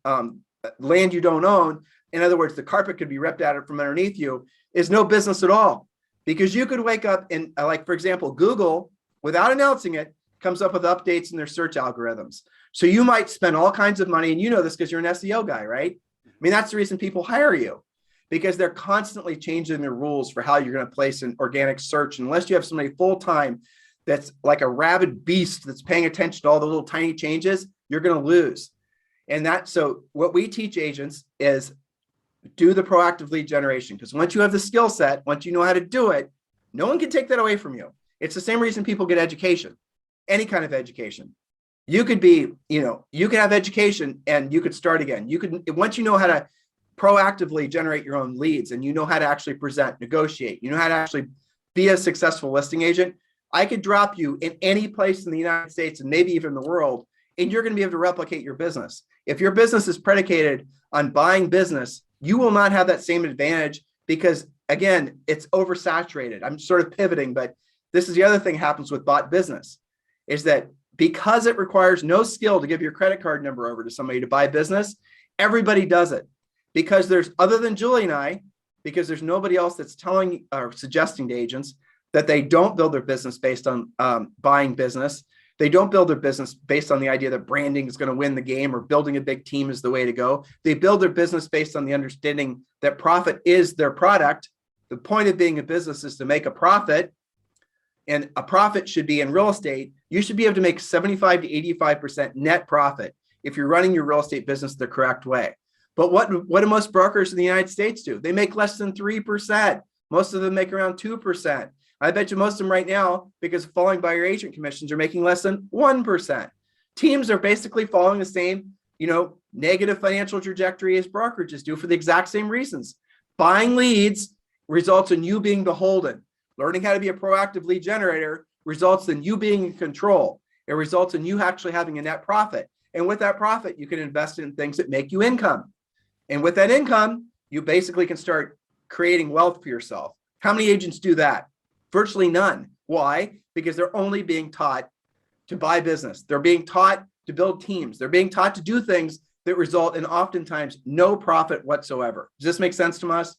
land you don't own, in other words, the carpet could be ripped out from underneath you, is no business at all. Because you could wake up and, like, for example, Google, without announcing it, comes up with updates in their search algorithms. So you might spend all kinds of money, and you know this because you're an SEO guy, right? I mean, that's the reason people hire you, because they're constantly changing the rules for how you're going to place an organic search. Unless you have somebody full-time that's like a rabid beast that's paying attention to all the little tiny changes, you're going to lose. And so what we teach agents is do the proactive lead generation, because once you have the skill set, once you know how to do it, no one can take that away from you. It's the same reason people get education, any kind of education. You could be, you could have education and you could start again. You could, once you know how to proactively generate your own leads and you know how to actually present, negotiate, you know how to actually be a successful listing agent, I could drop you in any place in the United States and maybe even the world, and you're going to be able to replicate your business. If your business is predicated on buying business, you will not have that same advantage because, again, it's oversaturated. I'm sort of pivoting, but this is the other thing happens with bot business, is that because it requires no skill to give your credit card number over to somebody to buy business, everybody does it. Because there's, other than Julie and I, because there's nobody else that's telling or suggesting to agents that they don't build their business based on buying business. They don't build their business based on the idea that branding is going to win the game or building a big team is the way to go. They build their business based on the understanding that profit is their product. The point of being a business is to make a profit, and a profit should be in real estate. You should be able to make 75 to 85% net profit if you're running your real estate business the correct way. But what do most brokers in the United States do? They make less than 3%. Most of them make around 2%. I bet you most of them right now, because of falling by your agent commissions, are making less than 1%. Teams are basically following the same, negative financial trajectory as brokerages do for the exact same reasons. Buying leads results in you being beholden. Learning how to be a proactive lead generator results in you being in control. It results in you actually having a net profit. And with that profit, you can invest in things that make you income. And with that income, you basically can start creating wealth for yourself. How many agents do that? Virtually none. Why? Because they're only being taught to buy business. They're being taught to build teams. They're being taught to do things that result in oftentimes no profit whatsoever. Does this make sense to us?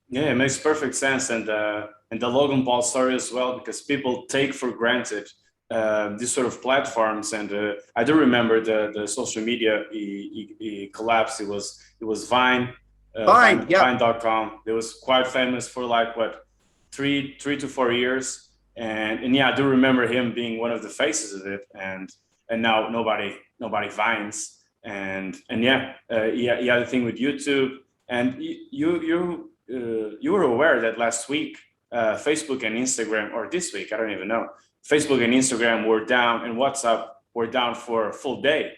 Yeah, it makes perfect sense. And the Logan Paul story as well, because people take for granted these sort of platforms. And I do remember the social media he collapsed. It was Vine. Vine, yeah. Vine.com. It was quite famous for like what, three to 4 years. And yeah, I do remember him being one of the faces of it. And now nobody vines. And yeah, he had a thing with YouTube. And you were aware that last week, Facebook and Instagram, or this week, I don't even know, Facebook and Instagram were down and WhatsApp were down for a full day.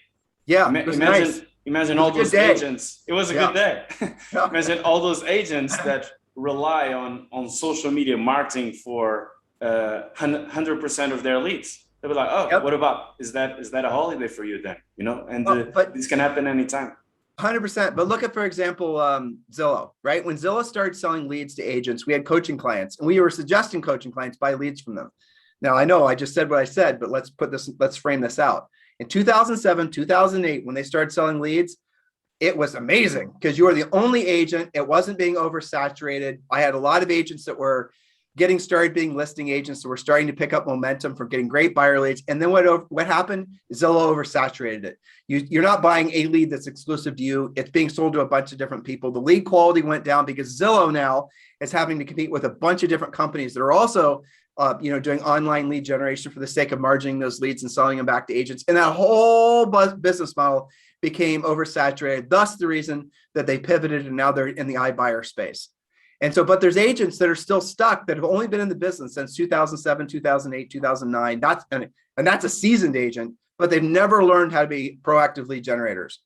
Yeah, it was nice. Imagine It was all a good those day. agents. It was a Yeah. good day. Yeah. Imagine all those agents that rely on social media marketing for 100% of their leads. They'll be like, oh, Yep. what about, is that a holiday for you then? You know, and But this can happen anytime. 100%. But look at, for example, Zillow, right? When Zillow started selling leads to agents, we had coaching clients and we were suggesting coaching clients buy leads from them. Now, I know I just said what I said, but let's frame this out. In 2007, 2008, when they started selling leads, it was amazing because you were the only agent. It wasn't being oversaturated. I had a lot of agents that were getting started being listing agents that were starting to pick up momentum from getting great buyer leads. And then what happened? Zillow oversaturated it. You're not buying a lead that's exclusive to you. It's being sold to a bunch of different people. The lead quality went down because Zillow now is having to compete with a bunch of different companies that are also doing online lead generation for the sake of margining those leads and selling them back to agents. And that whole business model became oversaturated. Thus the reason that they pivoted and now they're in the iBuyer space. And so, but there's agents that are still stuck that have only been in the business since 2007, 2008, 2009. And that's a seasoned agent, but they've never learned how to be proactive lead generators.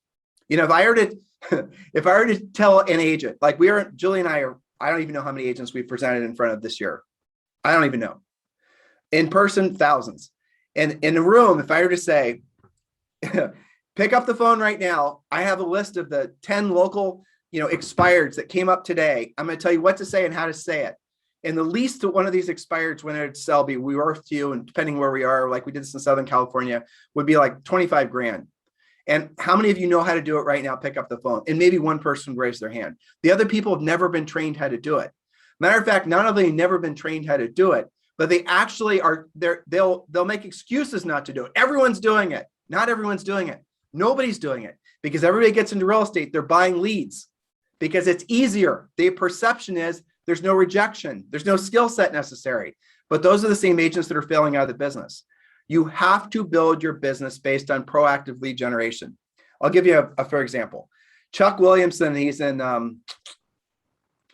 You know, if I were to tell an agent, like Julie and I don't even know how many agents we've presented in front of this year. I don't even know. In person, thousands. And in a room, if I were to say, pick up the phone right now, I have a list of the 10 local expireds that came up today. I'm going to tell you what to say and how to say it. And the least one of these expireds when it's Selby, we work to you, and depending where we are, like we did this in Southern California, would be like 25 grand. And how many of you know how to do it right now? Pick up the phone. And maybe one person would raise their hand. The other people have never been trained how to do it. Matter of fact, not only have they never been trained how to do it, but they actually are there. They'll make excuses not to do it. Everyone's doing it. Not everyone's doing it. Nobody's doing it because everybody gets into real estate. They're buying leads because it's easier. The perception is there's no rejection. There's no skill set necessary. But those are the same agents that are failing out of the business. You have to build your business based on proactive lead generation. I'll give you for example, Chuck Williamson, he's in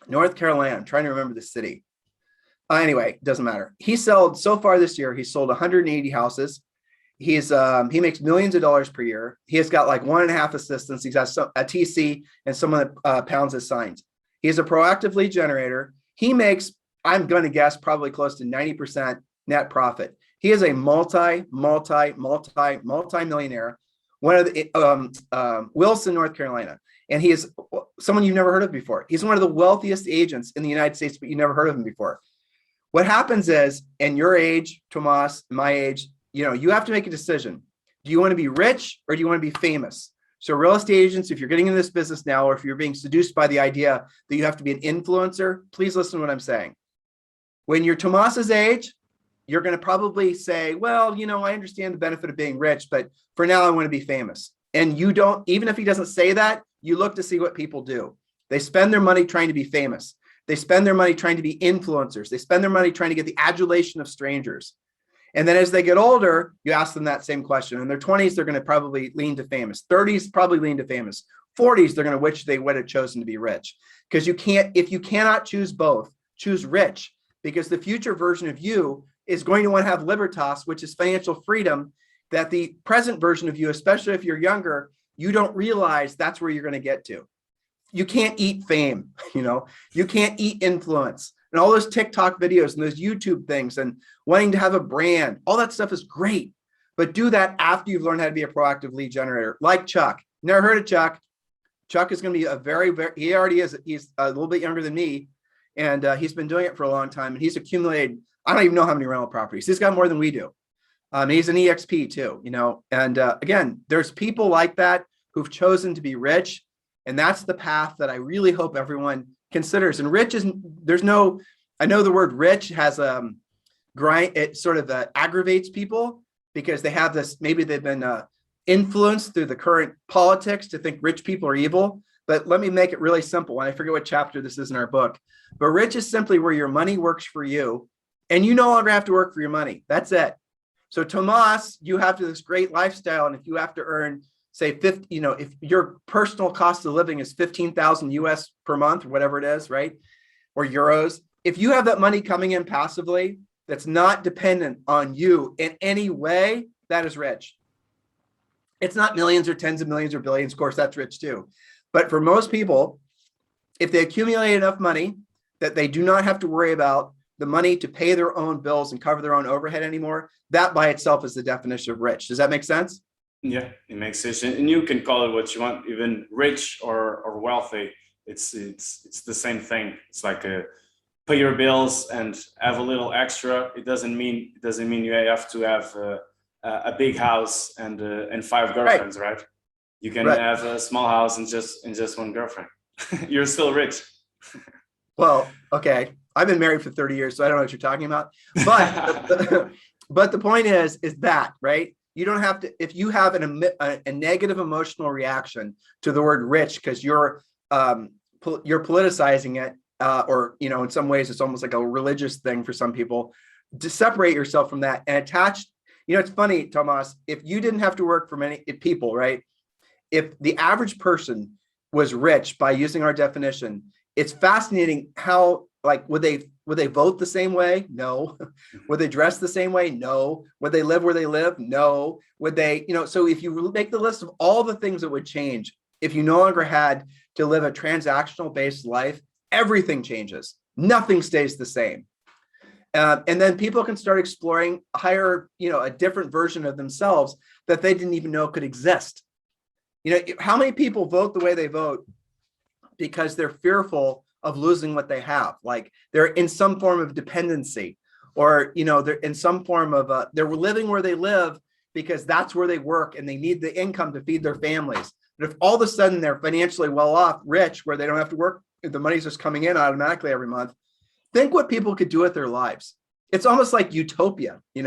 North Carolina. I'm trying to remember the city. Anyway, doesn't matter. So far this year, he sold 180 houses. He makes millions of dollars per year. He has got like 1.5 assistants. He's got a TC and someone that pounds his signs. He's a proactive lead generator. He makes, I'm going to guess, probably close to 90% net profit. He is a multi-millionaire. One of the Wilson, North Carolina. And he is someone you've never heard of before. He's one of the wealthiest agents in the United States, but you never heard of him before. What happens is, in your age, Tomas, my age, you have to make a decision. Do you want to be rich or do you want to be famous? So real estate agents, if you're getting in this business now, or if you're being seduced by the idea that you have to be an influencer, please listen to what I'm saying. When you're Tomas's age, you're going to probably say, well, I understand the benefit of being rich, but for now I want to be famous. And you don't, even if he doesn't say that, you look to see what people do. They spend their money trying to be famous. They spend their money trying to be influencers. They spend their money trying to get the adulation of strangers. And then as they get older, you ask them that same question. In their 20s, they're going to probably lean to famous. 30s, probably lean to famous. 40s, they're going to wish they would have chosen to be rich. Because if you cannot choose both, choose rich. Because the future version of you is going to want to have Libertas, which is financial freedom, that the present version of you, especially if you're younger, you don't realize that's where you're going to get to. You can't eat fame, you can't eat influence. And all those TikTok videos and those YouTube things and wanting to have a brand, all that stuff is great. But do that after you've learned how to be a proactive lead generator, like Chuck. Never heard of Chuck. Chuck is going to be he already is. He's a little bit younger than me. And he's been doing it for a long time. And he's accumulated, I don't even know how many rental properties. He's got more than we do. He's an EXP too, And again, there's people like that who've chosen to be rich. And that's the path that I really hope everyone considers. And rich is, I know the word rich has it sort of aggravates people because they have this, maybe they've been influenced through the current politics to think rich people are evil. But let me make it really simple. And I forget what chapter this is in our book, but rich is simply where your money works for you and you no longer have to work for your money. That's it. So Tomas, you have this great lifestyle. And if you have to earn, say 50, if your personal cost of living is 15,000 US per month or whatever it is, right? Or euros. If you have that money coming in passively, that's not dependent on you in any way, that is rich. It's not millions or tens of millions or billions. Of course, that's rich too. But for most people, if they accumulate enough money that they do not have to worry about the money to pay their own bills and cover their own overhead anymore, that by itself is the definition of rich. Does that make sense? Yeah, it makes sense. And you can call it what you want, even rich or wealthy. It's the same thing. It's like pay your bills and have a little extra. It doesn't mean you have to have a big house and 5 girlfriends, right? You can have a small house and just one girlfriend. You're still rich. Well, okay. I've been married for 30 years, so I don't know what you're talking about. But but the point is that, right? You don't have to, if you have a negative emotional reaction to the word rich because you're politicizing it, or in some ways it's almost like a religious thing for some people, to separate yourself from that and attach. It's funny, Tomas, if you didn't have to work for many people, right? If the average person was rich by using our definition, it's fascinating how, like, would they vote the same way? No. Would they dress the same way? No. Would they live where they live? No. Would they, so if you make the list of all the things that would change, if you no longer had to live a transactional based life, everything changes. Nothing stays the same. And then people can start exploring a different version of themselves that they didn't even know could exist. How many people vote the way they vote because they're fearful of losing what they have? Like they're in some form of dependency, or, they're in some form of, they're living where they live because that's where they work and they need the income to feed their families. But if all of a sudden they're financially well off, rich, where they don't have to work, the money's just coming in automatically every month, think what people could do with their lives. It's almost like utopia, and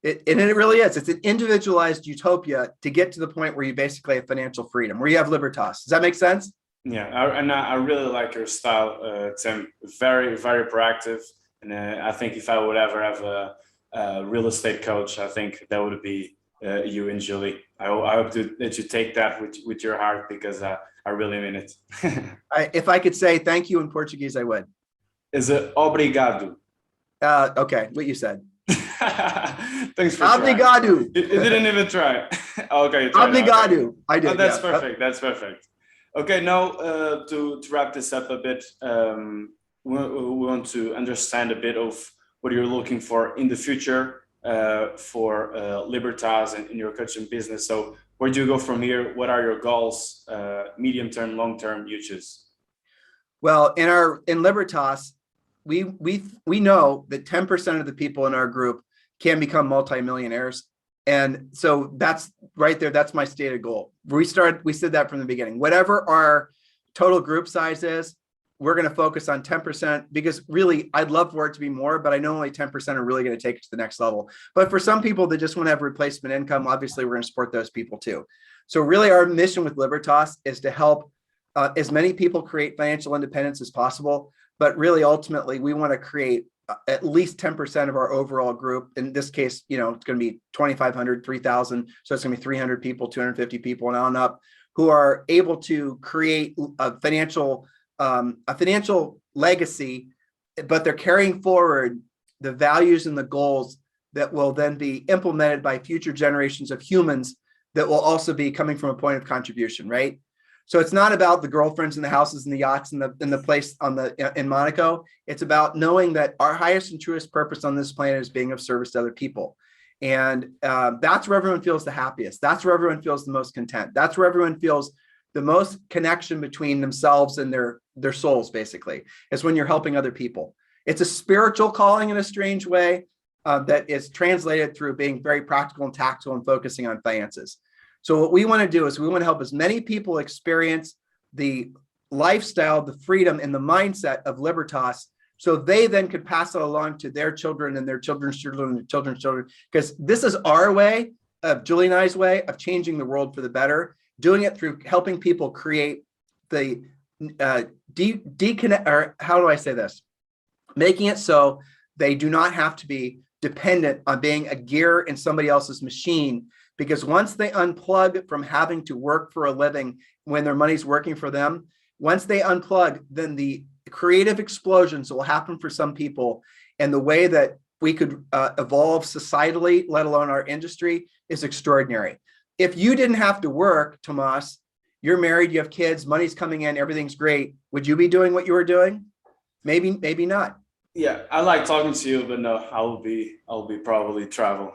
it really is. It's an individualized utopia to get to the point where you basically have financial freedom, where you have libertas. Does that make sense? Yeah, I really like your style, Tim. Very, very proactive. And I think if I would ever have a real estate coach, I think that would be you and Julie. I hope that you take that with your heart, because I really mean it. If I could say thank you in Portuguese, I would. Is it obrigado? Okay, what you said. Thanks for obrigado. Trying. You didn't even try. Okay. Obrigado. Okay. I did. Oh, that's perfect. That's perfect. Okay, now to wrap this up a bit, we want to understand a bit of what you're looking for in the future for Libertas and in your coaching business. So where do you go from here? What are your goals, medium term, long term? You choose. Well, in Libertas, we know that 10% of the people in our group can become multimillionaires. And so that's right there. That's my stated goal. We said that from the beginning. Whatever our total group size is, we're going to focus on 10%, because really I'd love for it to be more, but I know only 10% are really going to take it to the next level. But for some people that just want to have replacement income, obviously we're going to support those people too. So really our mission with Libertas is to help as many people create financial independence as possible. But really, ultimately, we want to create at least 10% of our overall group. In this case, it's going to be 2,500, 3,000. So it's going to be 300 people, 250 people and on up, who are able to create a financial legacy, but they're carrying forward the values and the goals that will then be implemented by future generations of humans that will also be coming from a point of contribution, right? So it's not about the girlfriends and the houses and the yachts and the place in Monaco. It's about knowing that our highest and truest purpose on this planet is being of service to other people. And that's where everyone feels the happiest. That's where everyone feels the most content. That's where everyone feels the most connection between themselves and their souls, basically, is when you're helping other people. It's a spiritual calling in a strange way that is translated through being very practical and tactile and focusing on finances. So what we want to do is we want to help as many people experience the lifestyle, the freedom, and the mindset of Libertas, so they then could pass it along to their children and their children's children and their children's children. Because this is our way, of Julie and I's way, of changing the world for the better, doing it through helping people create the deconnect, or how do I say this? Making it so they do not have to be dependent on being a gear in somebody else's machine. Because once they unplug from having to work for a living when their money's working for them, once they unplug, then the creative explosions will happen for some people. And the way that we could evolve societally, let alone our industry, is extraordinary. if you didn't have to work, Tomas, you're married, you have kids, money's coming in, everything's great. Would you be doing what you were doing? Maybe not. Yeah, I like talking to you, but no, I'll be probably traveling.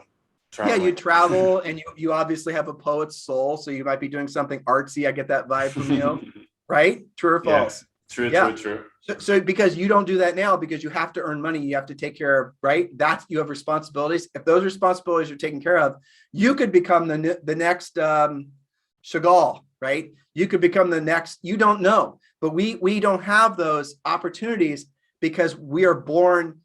Yeah, you travel, and you obviously have a poet's soul, so you might be doing something artsy. I get that vibe from you, right? True or false? Yeah, true. So because you don't do that now, because you have to earn money, you have to take care of, right? You have responsibilities. If those responsibilities are taken care of, you could become the next Chagall, right? You could become the next, you don't know, but we don't have those opportunities because we are born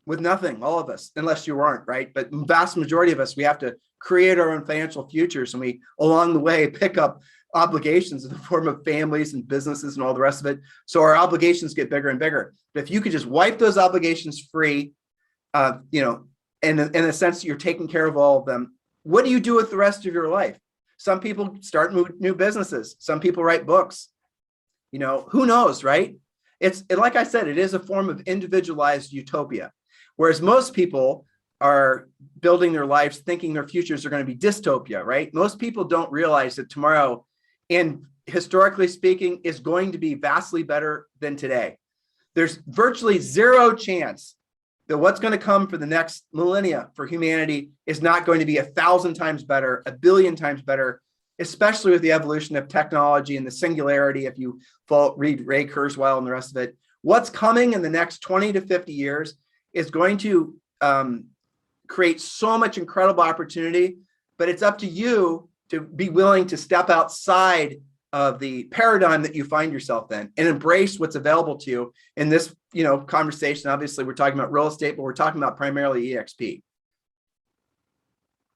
with nothing, all of us, unless you aren't, right? But vast majority of us, we have to create our own financial futures, and we, along the way, pick up obligations in the form of families and businesses and all the rest of it. So our obligations get bigger and bigger. But if you could just wipe those obligations free, in a sense that you're taking care of all of them, what do you do with the rest of your life? Some people start new businesses. Some people write books. Who knows, right? It's like I said, it is a form of individualized utopia. Whereas most people are building their lives thinking their futures are going to be dystopia, right? Most people don't realize that tomorrow, and historically speaking, is going to be vastly better than today. There's virtually zero chance that what's going to come for the next millennia for humanity is not going to be 1,000 times better, 1,000,000,000 times better, especially with the evolution of technology and the singularity. If you read Ray Kurzweil and the rest of it, what's coming in the next 20 to 50 years is going to create so much incredible opportunity, but it's up to you to be willing to step outside of the paradigm that you find yourself in and embrace what's available to you in this, conversation. Obviously, we're talking about real estate, but we're talking about primarily EXP.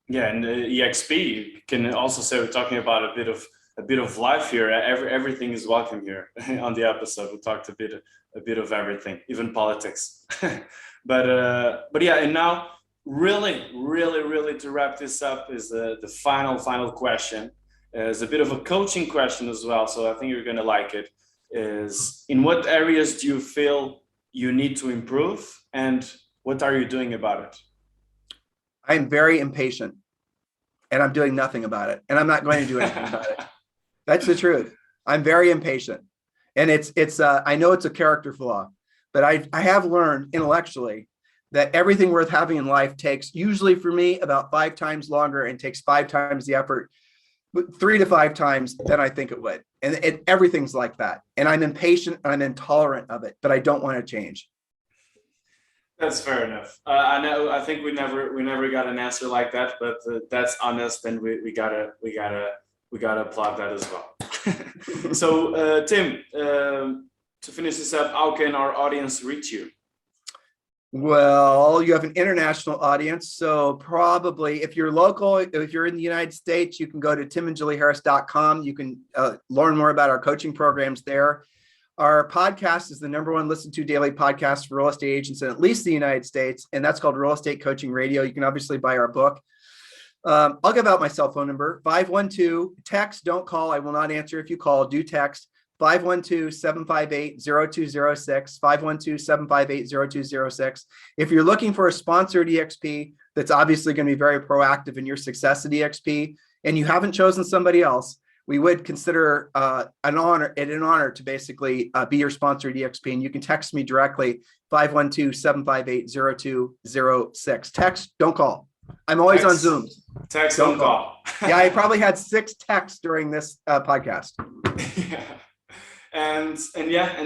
Yeah, and EXP can also say we're talking about a bit of life here. Everything is welcome here on the episode. We talked a bit of everything, even politics. but yeah, and now really to wrap this up is the final question. Is a bit of a coaching question as well, so I think you're going to like it. Is in what areas do you feel you need to improve, and what are you doing about it? I'm very impatient, and I'm doing nothing about it, and I'm not going to do anything about it. That's the truth. I'm very impatient, and it's I know it's a character flaw, but I have learned intellectually that everything worth having in life takes, usually for me, about 5 times longer and takes 5 times the effort, 3 to 5 times than I think it would. And everything's like that. And I'm impatient and I'm intolerant of it, but I don't want to change. That's fair enough. I think we never got an answer like that, but that's honest, and we gotta applaud that as well. So Tim, to finish this up, how can our audience reach you? Well, you have an international audience, so probably if you're local, if you're in the United States, you can go to timandjulieharris.com. You can learn more about our coaching programs there. Our podcast is the #1 listened to daily podcast for real estate agents in at least the United States, and that's called Real Estate Coaching Radio. You can obviously buy our book. I'll give out my cell phone number, 512, text, don't call. I will not answer if you call, do text. 512-758-0206, 512-758-0206. If you're looking for a sponsored EXP that's obviously going to be very proactive in your success at EXP, and you haven't chosen somebody else, we would consider an honor to basically be your sponsored EXP. And you can text me directly, 512-758-0206. Text, don't call. I'm always on Zoom. Text, don't call. Yeah, I probably had 6 texts during this podcast. Yeah. And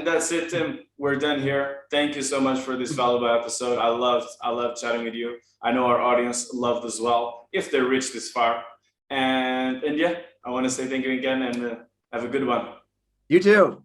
that's it, Tim. We're done here. Thank you so much for this valuable episode. I loved chatting with you. I know our audience loved as well, if they reached this far. And yeah, I want to say thank you again, and have a good one. You too.